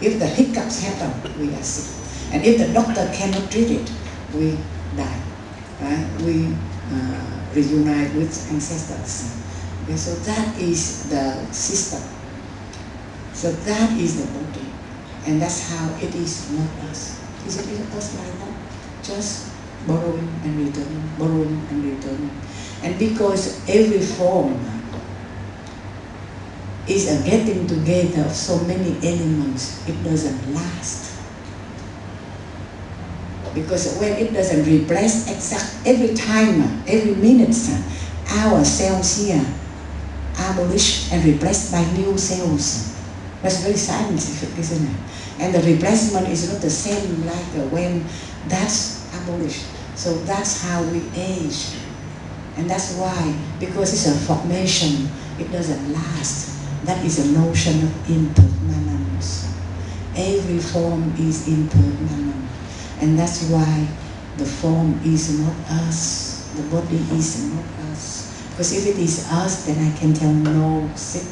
If the hiccups happen, we are sick. And if the doctor cannot treat it, we die. Right? We reunite with ancestors. Okay, so that is the system. So that is the body. And that's how it is, not us. Is it us like that? Just borrowing and returning, borrowing and returning. And because every form is a getting together of so many elements, it doesn't last. Because when it doesn't replace exact every time, every minute, our cells here are abolished and replaced by new cells. That's very scientific, isn't it? And the replacement is not the same like when that's abolished. So that's how we age. And that's why, because it's a formation, it doesn't last. That is a notion of impermanence. Every form is impermanent. And that's why the form is not us. The body is not us. Because if it is us, then I can tell no, sick,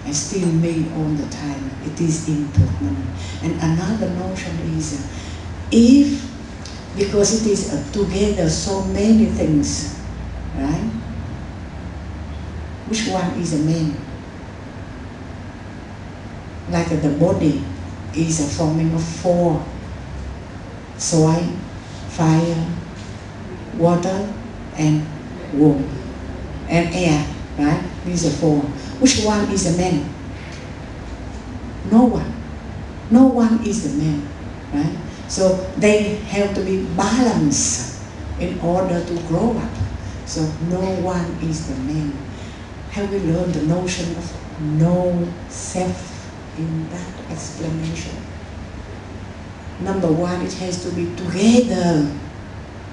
and still me all the time. It is impermanent. And another notion is, if, because it is together so many things, right? Which one is a man? Like the body is a forming of four: soil, fire, water, and womb, and air, right? These are four. Which one is a man? No one. No one is a man, right? So they have to be balanced in order to grow up. So no one is the man. Have we learned the notion of no self in that explanation? Number one, it has to be together.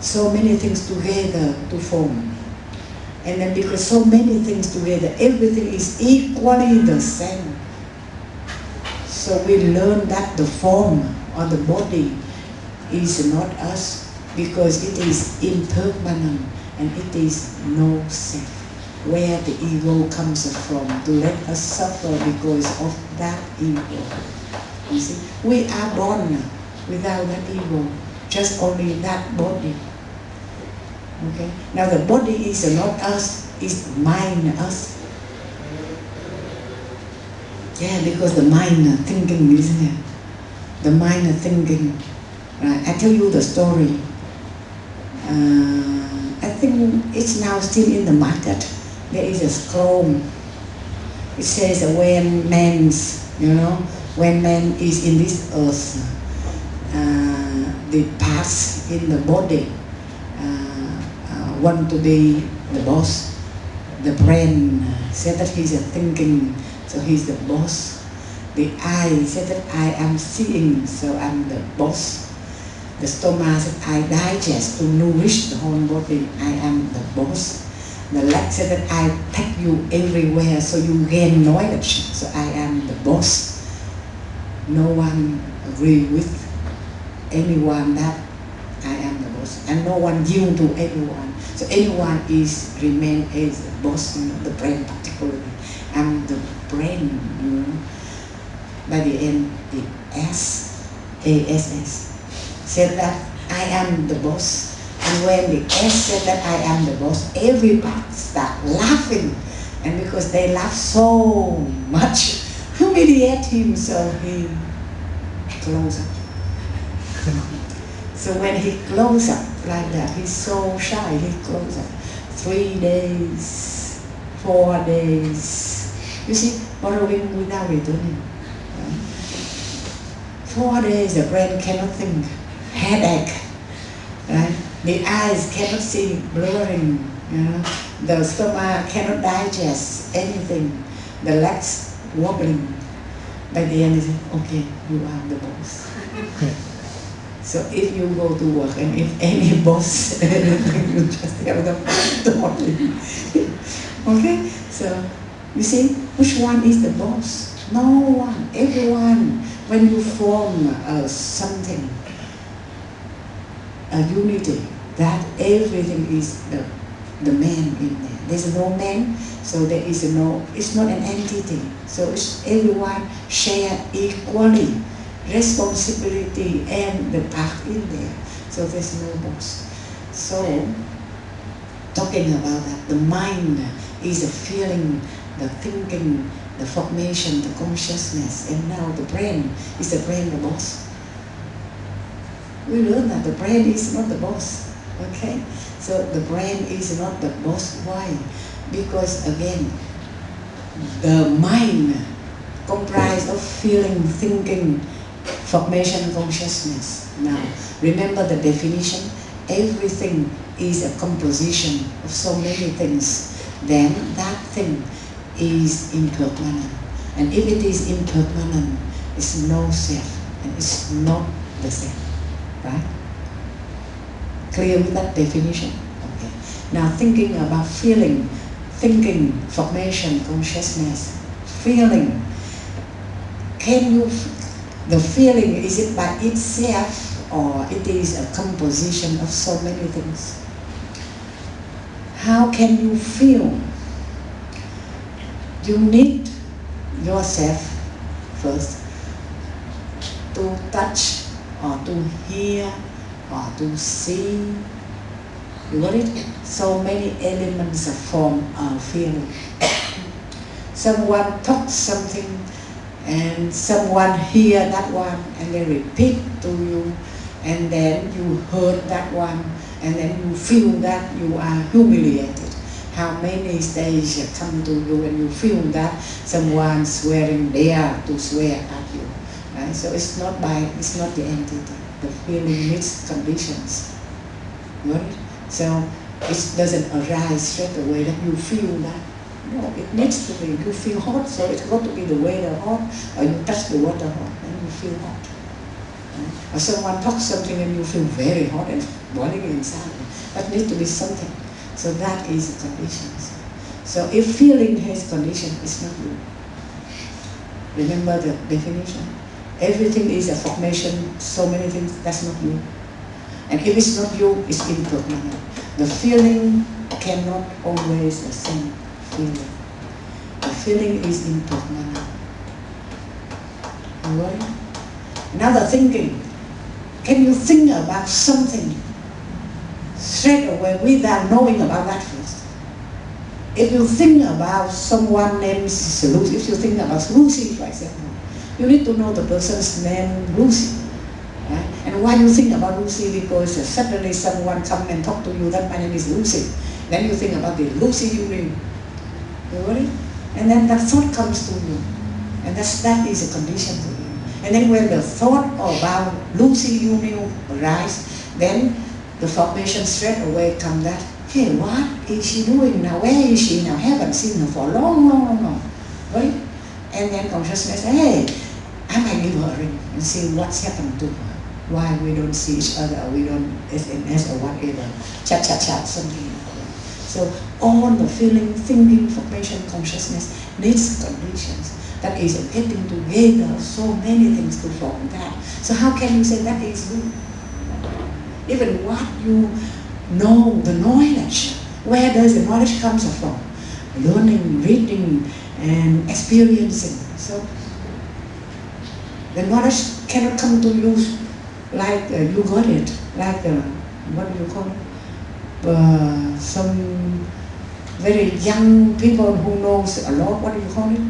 So many things together to form. And then because so many things together, everything is equally the same. So we learn that the form or the body is not us, because it is impermanent and it is no self. Where the ego comes from, to let us suffer because of that ego. You see, we are born without that ego, just only that body. Okay? Now the body is not us, it's mind us. Yeah, because the mind thinking, isn't it? The mind thinking. Right? I tell you the story. I think it's now still in the market. There is a scroll. It says when man's, when man is in this earth, the parts in the body want to be the boss. The brain said that he's a thinking, so he's the boss. The eye said that I am seeing, so I'm the boss. The stomach said I digest to nourish the whole body, I am the boss. The leg said that I take you everywhere so you gain knowledge, so I am the boss. No one agree with anyone that I am the boss, and no one yield to anyone. So anyone is remain as the boss, the brain particularly. I'm the brain, By the end, the ass said that I am the boss. And when the S said that I am the boss, everybody start laughing. And because they laugh so much, humiliate him, so he closed up. So when he closed up like that, he's so shy, he closed up. 3 days, 4 days. You see, borrowing without returning. 4 days, the brain cannot think. Headache, right? The eyes cannot see, blurring, The stomach cannot digest anything. The legs wobbling. By the end, he said, okay, you are the boss. So if you go to work and if any boss, you just have the authority. Okay? So, you see, which one is the boss? No one, everyone. When you form something, a unity, that everything is the man in there. There's no man, so there is no, it's not an entity. So it's everyone share equally responsibility and the part in there. So there's no boss. So talking about that, the mind is the feeling, the thinking, the formation, the consciousness, and now the brain. Is the brain the boss? We learn that the brain is not the boss. Okay? So the brain is not the boss. Why? Because again, the mind comprised of feeling, thinking, formation, consciousness. Now, remember the definition. Everything is a composition of so many things. Then that thing is impermanent. And if it is impermanent, it's no self, and it's not the self. Right? Clear with that definition? Okay. Now thinking about feeling, thinking, formation, consciousness, feeling. Can you, the feeling, is it by itself or it is a composition of so many things? How can you feel? You need yourself first to touch or to hear or to see. You got it? So many elements of form of feeling. Someone talks something and someone hear that one and they repeat to you, and then you heard that one and then you feel that you are humiliated. How many stages come to you and you feel that someone swearing there to swear at you. Right? So it's not the entity. The feeling needs conditions. Right? So it doesn't arise straight away that you feel that. No, it needs to be. You feel hot, so it's got to be the weather hot, or you touch the water hot, and you feel hot. Right? Or someone talks something and you feel very hot and boiling inside. That needs to be something. So that is the conditions. So if feeling has condition, it's not you. Remember the definition. Everything is a formation, so many things, that's not you. And if it's not you, it's impermanent. The feeling cannot always the same feeling. The feeling is impermanent. Right? Another thinking. Can you think about something straight away without knowing about that first? If you think about someone named Lucy, if you think about Lucy, for example, you need to know the person's name, Lucy. Right? And why you think about Lucy? Because suddenly someone come and talk to you, that my name is Lucy. Then you think about the Lucy you knew. You got it? And then that thought comes to you. And that is a condition to you. And then when the thought about Lucy you knew arises, then the formation straight away comes that, hey, what is she doing now? Where is she now? I haven't seen her for a long. Right? And then consciousness says, hey, I might give her a ring and see what's happened to her. Why we don't see each other, or we don't SMS or whatever. Chat, something like that. So all the feeling, thinking, formation, consciousness needs conditions. That is getting together so many things to form that. So how can you say that is you? Even what you know, the knowledge, where does the knowledge come from? Learning, reading, and experiencing. So the knowledge cannot come to you like you got it, like what do you call it? Some very young people who knows a lot. What do you call it?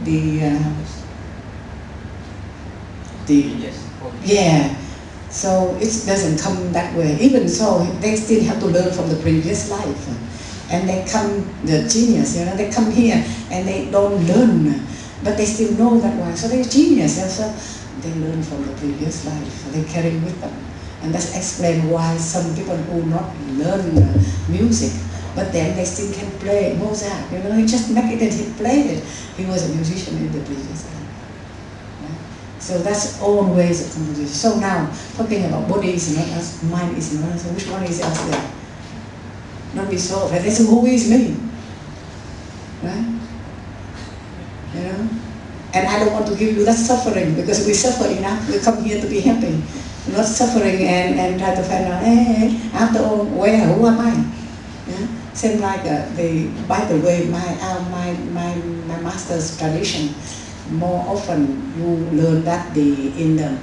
Yeah. So it doesn't come that way. Even so, they still have to learn from the previous life. And they come, the genius, they come here and they don't learn, but they still know that one. So they're genius, and so they learn from the previous life. They carry with them. And that's explain why some people who not learn music, but then they still can play Mozart. He just make it and he played it. He was a musician in the previous life. So that's always a composition. So now, talking about body is not us, mind is not us, so which one is us there? Not be so, right? That's who is me. Right? And I don't want to give you that suffering, because we suffer enough, we come here to be happy. Not suffering and try to find out, hey, after all, who am I? Same like by the way, my master's tradition, more often you learn that in the